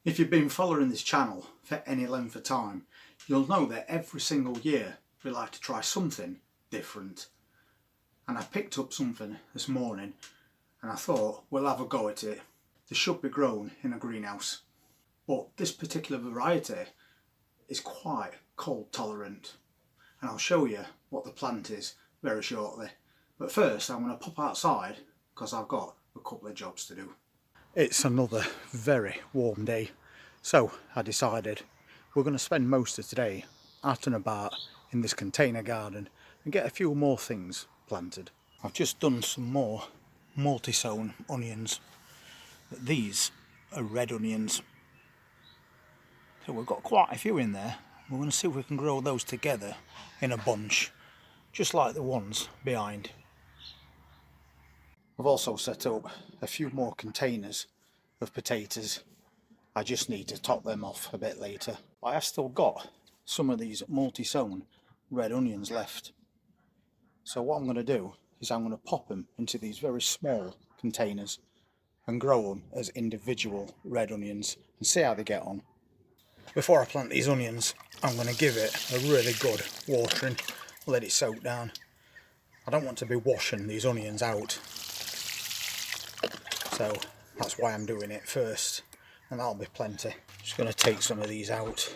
If you've been following this channel for any length of time, you'll know that every single year we like to try something different. And I picked up something this morning and I thought we'll have a go at it. They should be grown in a greenhouse. But this particular variety is quite cold tolerant. And I'll show you what the plant is very shortly. But first I'm going to pop outside because I've got a couple of jobs to do. It's another very warm day, so I decided we're going to spend most of today out and about in this container garden and get a few more things planted. I've just done some more multi-sown onions, but these are red onions. So we've got quite a few in there. We're going to see if we can grow those together in a bunch, just like the ones behind. I've also set up a few more containers of potatoes. I just need to top them off a bit later. I have still got some of these multi-sown red onions left. So what I'm going to do is I'm going to pop them into these very small containers and grow them as individual red onions and see how they get on. Before I plant these onions, I'm going to give it a really good watering, let it soak down. I don't want to be washing these onions out, so that's why I'm doing it first, and that'll be plenty. Just going to take some of these out.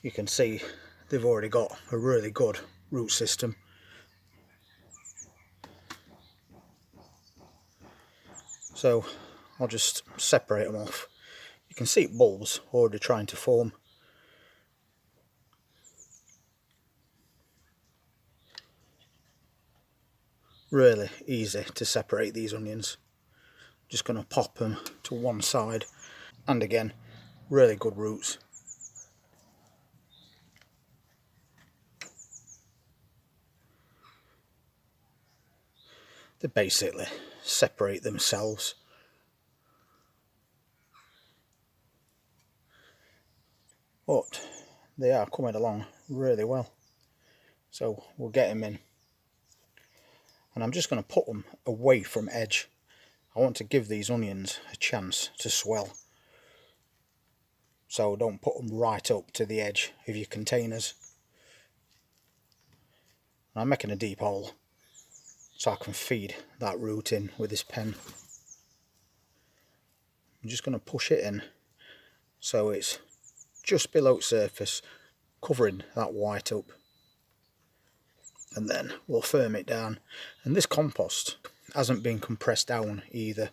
You can see they've already got a really good root system. So I'll just separate them off. You can see bulbs already trying to form. Really easy to separate these onions. Just going to pop them to one side, and again, really good roots. They basically separate themselves. But they are coming along really well. So we'll get them in. And I'm just going to put them away from edge. I want to give these onions a chance to swell. So don't put them right up to the edge of your containers. And I'm making a deep hole so I can feed that root in with this pen. I'm just going to push it in so it's just below its surface, covering that white up. And then we'll firm it down. And this compost hasn't been compressed down either.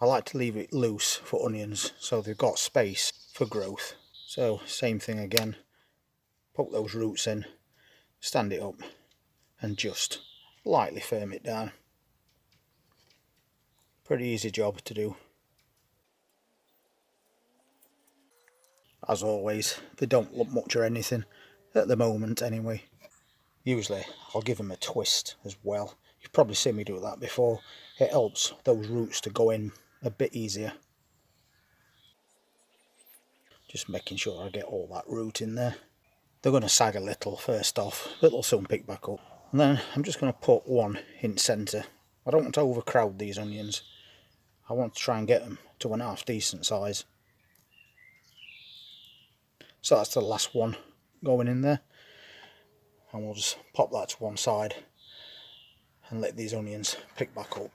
I like to leave it loose for onions so they've got space for growth. So same thing again, poke those roots in, stand it up and just lightly firm it down. Pretty easy job to do. As always, they don't look much or anything at the moment anyway. Usually I'll give them a twist as well. You've probably seen me do that before. It helps those roots to go in a bit easier. Just making sure I get all that root in there. They're going to sag a little first off, but they'll soon pick back up. And then I'm just going to put one in centre. I don't want to overcrowd these onions. I want to try and get them to a half decent size. So that's the last one going in there. And we'll just pop that to one side and let these onions pick back up.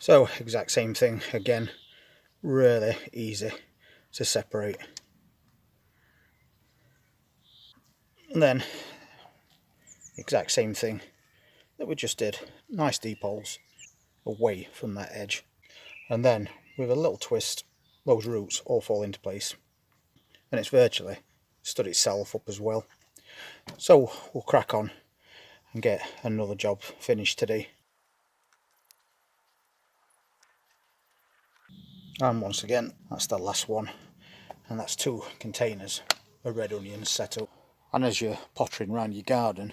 So exact same thing again, really easy to separate. And then exact same thing that we just did, nice deep holes away from that edge. And then with a little twist, those roots all fall into place. And it's virtually stood itself up as well. So we'll crack on and get another job finished today. And once again, that's the last one, and that's 2 containers of red onions set up. And as you're pottering around your garden,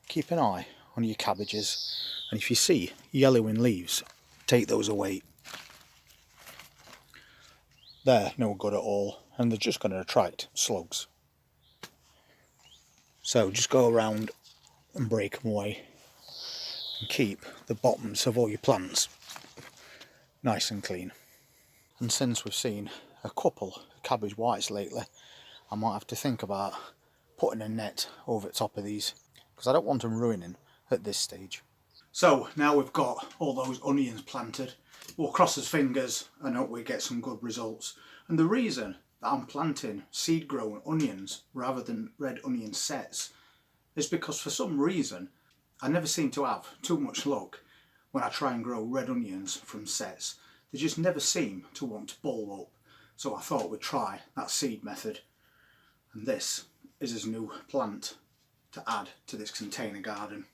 keep an eye on your cabbages, and if you see yellowing leaves, take those away. They're no good at all, and they're just going to attract slugs. So just go around and break them away and keep the bottoms of all your plants nice and clean. And since we've seen a couple of cabbage whites lately, I might have to think about putting a net over the top of these, because I don't want them ruining at this stage. So now we've got all those onions planted, we'll cross his fingers and hope we get some good results. And the reason that I'm planting seed grown onions rather than red onion sets is because for some reason I never seem to have too much luck when I try and grow red onions from sets. They just never seem to want to bulb up. So I thought we'd try that seed method. And this is his new plant to add to this container garden.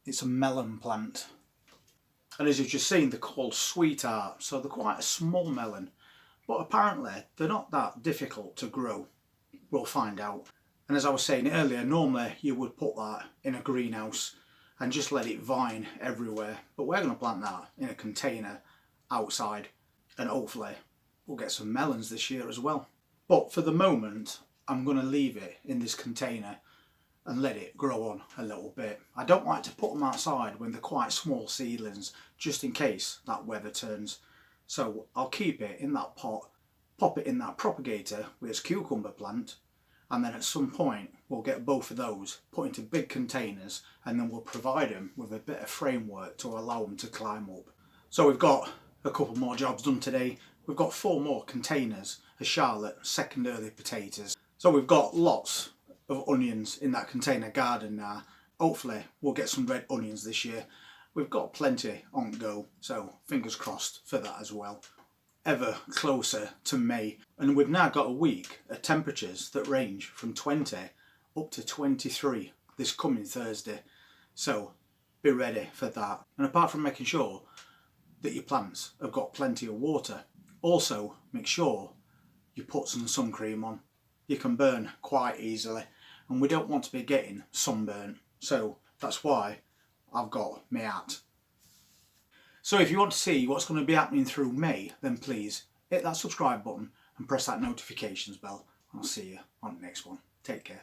It's a melon plant. And as you've just seen, they're called sweetheart, so they're quite a small melon. But apparently they're not that difficult to grow. We'll find out. And as I was saying earlier, normally you would put that in a greenhouse and just let it vine everywhere. But we're going to plant that in a container outside, and hopefully we'll get some melons this year as well. But for the moment, I'm going to leave it in this container and let it grow on a little bit. I don't like to put them outside when they're quite small seedlings, just in case that weather turns. So I'll keep it in that pot, pop it in that propagator with its cucumber plant, and then at some point we'll get both of those put into big containers, and then we'll provide them with a bit of framework to allow them to climb up. So we've got a couple more jobs done today. We've got 4 more containers of Charlotte second early potatoes. So we've got lots of onions in that container garden now. Hopefully we'll get some red onions this year. We've got plenty on go, so fingers crossed for that as well. Ever closer to May, and we've now got a week of temperatures that range from 20 up to 23 this coming Thursday, so be ready for that. And apart from making sure that your plants have got plenty of water, also make sure you put some sun cream on. You can burn quite easily, and we don't want to be getting sunburnt, so that's why I've got my hat. So if you want to see what's going to be happening through May, then please hit that subscribe button and press that notifications bell. I'll see you on the next one. Take care.